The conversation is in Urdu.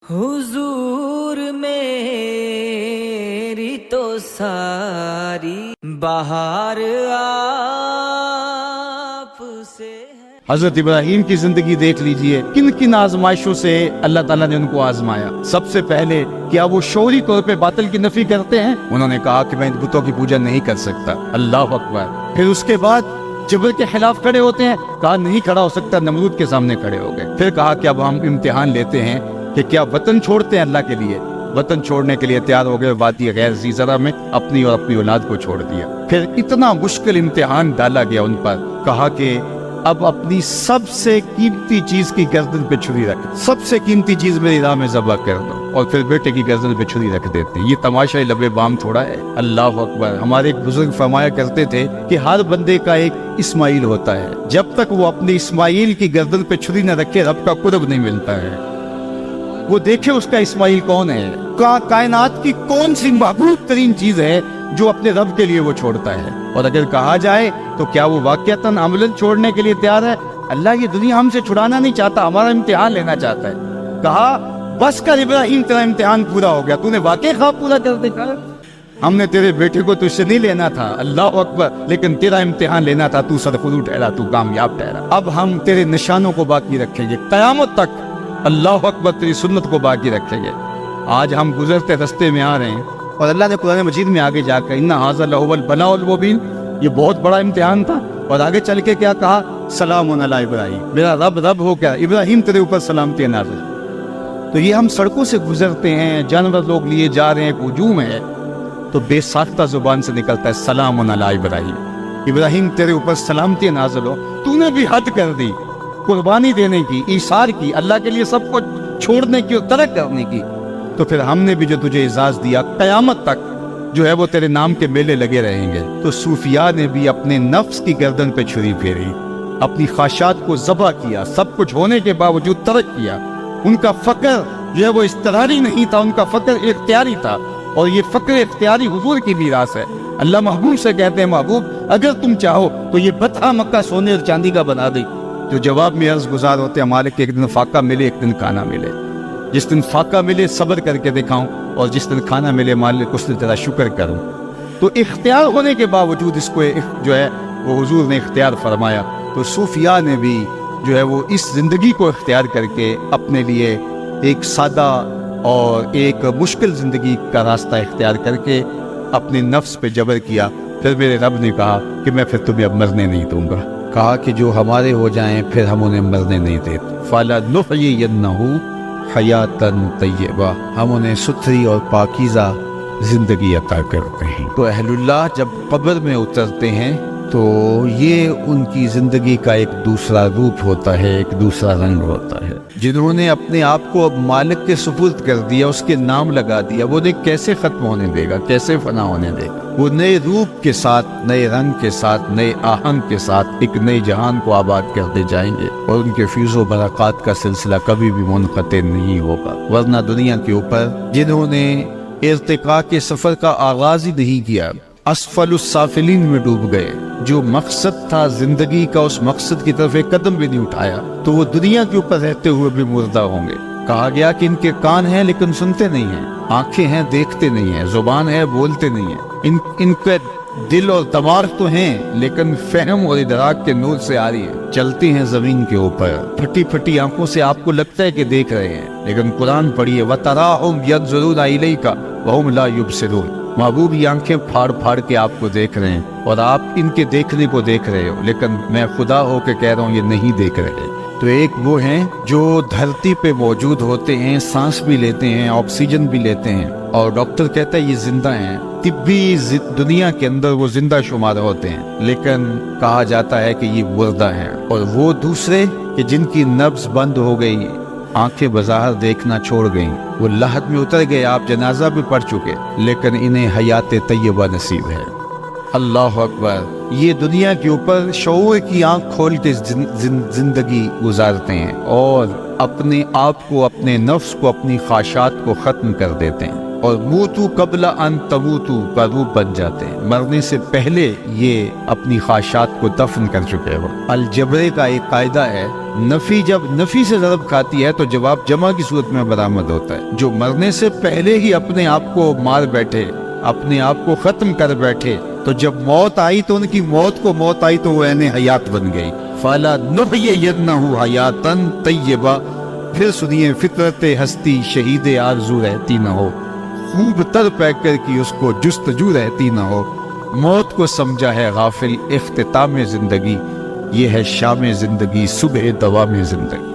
حضور میری تو ساری بہار آپ سے ہے۔ حضرت ابراہیم کی زندگی دیکھ لیجئے، کن کن آزمائشوں سے اللہ تعالیٰ نے ان کو آزمایا۔ سب سے پہلے کیا وہ شعوری طور پہ باطل کی نفی کرتے ہیں؟ انہوں نے کہا کہ میں ان بتوں کی پوجا نہیں کر سکتا، اللہ اکبر۔ پھر اس کے بعد جبر کے خلاف کھڑے ہوتے ہیں، کہا نہیں کھڑا ہو سکتا، نمرود کے سامنے کھڑے ہو گئے۔ پھر کہا کہ اب ہم امتحان لیتے ہیں کہ کیا وطن چھوڑتے ہیں اللہ کے لیے؟ وطن چھوڑنے کے لیے تیار ہو گئے، وادی غیر ذی زرع میں اپنی اور اپنی اولاد کو چھوڑ دیا۔ پھر اتنا مشکل امتحان ڈالا گیا ان پر، کہا کہ اب اپنی سب سے قیمتی چیز کی گردن پہ چھری رکھ، سب سے قیمتی چیز میری راہ میں ذبح کر دو، اور پھر بیٹے کی گردن پہ چھری رکھ دیتے ہیں۔ یہ تماشا لبے بام تھوڑا ہے، اللہ اکبر۔ ہمارے ایک بزرگ فرمایا کرتے تھے کہ ہر بندے کا ایک اسماعیل ہوتا ہے، جب تک وہ اپنے اسماعیل کی گردن پہ چھری نہ رکھے رب کا قرب نہیں ملتا ہے۔ وہ دیکھے اس کا اسماعیل کون ہے، کائنات کی کون سی محبوب ترین چیز ہے جو اپنے رب کے لیے وہ چھوڑتا ہے۔ اور اگر کہا جائے تو کیا وہ واقعتاً عملاً چھوڑنے کے لیے تیار ہے؟ اللہ یہ دنیا ہم سے چھڑانا نہیں چاہتا، ہمارا امتحان لینا چاہتا ہے۔ کہا بس کر ابراہیم، تیرا امتحان پورا ہو گیا، تو نے واقعی خواب پورا کر دکھا۔ ہم نے تیرے بیٹے کو تجھ سے نہیں لینا تھا، اللہ اکبر، لیکن تیرا امتحان لینا تھا، تو سرخرو ٹھہرا، تو کامیاب ٹھہرا۔ اب ہم تیرے نشانوں کو باقی رکھیں گے قیامت تک، اللہ اکبر، تیری سنت کو باقی رکھیں گے۔ آج ہم گزرتے رستے میں آ رہے ہیں اور اللہ نے قرآن مجید میں آگے جا کر اِنَّ هَٰذَا لَهُوَ الْبَلَاءُ الْمُبِينُ، یہ بہت بڑا امتحان تھا۔ اور آگے چل کے کیا کہا؟ سلام علی ابراہیم، میرا رب ہو کیا ابراہیم تیرے اوپر سلامتی نازل۔ تو یہ ہم سڑکوں سے گزرتے ہیں، جانور لوگ لیے جا رہے ہیں، ہجوم ہے، تو بے ساختہ زبان سے نکلتا ہے سلام علی ابراہیم، ابراہیم تیرے اوپر سلامتی نازل ہو۔ تو نے بھی حد کر دی، قربانی دینے کی، ایثار کی، اللہ کے لیے سب کو چھوڑنے کی اور ترک کرنے کی، تو پھر ہم نے بھی جو تجھے اعزاز دیا، قیامت تک جو ہے وہ تیرے نام کے میلے لگے رہیں گے۔ تو صوفیاء نے بھی اپنے نفس کی گردن پہ چھری پھیری، اپنی خواہشات کو ذبح کیا، سب کچھ ہونے کے باوجود ترک کیا۔ ان کا فقر جو ہے وہ اضطراری نہیں تھا، ان کا فقر اختیاری تھا، اور یہ فقر اختیاری حضور کی میراث ہے۔ اللہ محبوب سے کہتے ہیں محبوب اگر تم چاہو تو یہ بتہ مکہ سونے اور چاندی کا بنا دے۔ جو جواب میں عرض گزار ہوتے ہیں مالک ایک دن فاقہ ملے، ایک دن کھانا ملے، جس دن فاقہ ملے صبر کر کے دکھاؤں، اور جس دن کھانا ملے مالک اس دن تیرا شکر کروں۔ تو اختیار ہونے کے باوجود اس کو جو ہے وہ حضور نے اختیار فرمایا۔ تو صوفیاء نے بھی جو ہے وہ اس زندگی کو اختیار کر کے اپنے لیے ایک سادہ اور ایک مشکل زندگی کا راستہ اختیار کر کے اپنے نفس پہ جبر کیا۔ پھر میرے رب نے کہا کہ میں پھر تمہیں اب مرنے نہیں دوں گا، کہا کہ جو ہمارے ہو جائیں پھر ہم انہیں مرنے نہیں دیتے۔ فَلَنُحْيِيَنَّهُ حَيَاتًا طَيِّبَةً، ہم انہیں ستھری اور پاکیزہ زندگی عطا کرتے ہیں۔ تو اہل اللہ جب قبر میں اترتے ہیں تو یہ ان کی زندگی کا ایک دوسرا روپ ہوتا ہے، ایک دوسرا رنگ ہوتا ہے۔ جنہوں نے اپنے آپ کو اب مالک کے سپرد کر دیا، اس کے نام لگا دیا، وہ انہیں کیسے ختم ہونے دے گا، کیسے فنا ہونے دے گا؟ وہ نئے روپ کے ساتھ، نئے رنگ کے ساتھ، نئے آہنگ کے ساتھ ایک نئے جہان کو آباد کرتے جائیں گے، اور ان کے فیض و برکات کا سلسلہ کبھی بھی منقطع نہیں ہوگا۔ ورنہ دنیا کے اوپر جنہوں نے ارتقاء کے سفر کا آغاز ہی نہیں کیا، اسفل السافلین میں ڈوب گئے، جو مقصد تھا زندگی کا اس مقصد کی طرف ایک قدم بھی نہیں اٹھایا، تو وہ دنیا کے اوپر رہتے ہوئے بھی مردہ ہوں گے۔ کہا گیا کہ ان کے کان ہیں لیکن سنتے نہیں ہیں، آنکھیں ہیں دیکھتے نہیں ہیں، زبان ہے بولتے نہیں ہیں، ان کے دل اور دماغ تو ہیں لیکن فہم اور ادراک کے نور سے آ رہی ہے، چلتے ہیں زمین کے اوپر، پھٹی پھٹی آنکھوں سے آپ کو لگتا ہے کہ دیکھ رہے ہیں، لیکن قرآن پڑھیے وَتَرَاهُمْ يَنظُرُونَ إِلَيْكَ وَهُمْ لَا يُبْصِرُونَ، محبوب یہ آنکھیں پھاڑ پھاڑ کے آپ کو دیکھ رہے ہیں، اور آپ ان کے دیکھنے کو دیکھ رہے ہو، لیکن میں خدا ہو کے کہہ رہا ہوں یہ نہیں دیکھ رہے۔ تو ایک وہ ہیں جو دھرتی پہ موجود ہوتے ہیں، سانس بھی لیتے ہیں، آکسیجن بھی لیتے ہیں، اور ڈاکٹر کہتا ہے یہ زندہ ہیں، طبی دنیا کے اندر وہ زندہ شمار ہوتے ہیں، لیکن کہا جاتا ہے کہ یہ مردہ ہیں۔ اور وہ دوسرے کہ جن کی نبض بند ہو گئی، آنکھیں بظاہر دیکھنا چھوڑ گئیں، وہ لحد میں اتر گئے، آپ جنازہ بھی پڑھ چکے، لیکن انہیں حیات طیبہ نصیب ہے۔ اللہ اکبر۔ یہ دنیا کے اوپر شعور کی آنکھ کھول کے زندگی گزارتے ہیں، اور اپنے آپ کو، اپنے نفس کو، اپنی خواہشات کو ختم کر دیتے ہیں۔ اور موتو قبل ان تموتو کا روپ بن جاتے ہیں، مرنے سے پہلے یہ اپنی خواہشات کو دفن کر چکے ہو۔ الجبرے کا ایک قاعدہ ہے، نفی جب نفی سے ضرب کھاتی ہے تو جواب جمع کی صورت میں برآمد ہوتا ہے۔ جو مرنے سے پہلے ہی اپنے آپ کو مار بیٹھے، اپنے آپ کو ختم کر بیٹھے، تو جب موت آئی تو ان کی موت کو موت آئی تو وہ عین حیات بن گئی۔ فَلَا نُحْيِيَنَّهُ حَيَاتًا طَيِّبَةً، پھر سنیے، فطرت ہستی شہید آرزو رہتی نہ ہو، خوب تر پیکر کی اس کو جستجو رہتی نہ ہو، موت کو سمجھا ہے غافل اختتام زندگی، یہ ہے شام زندگی صبح دوام زندگی۔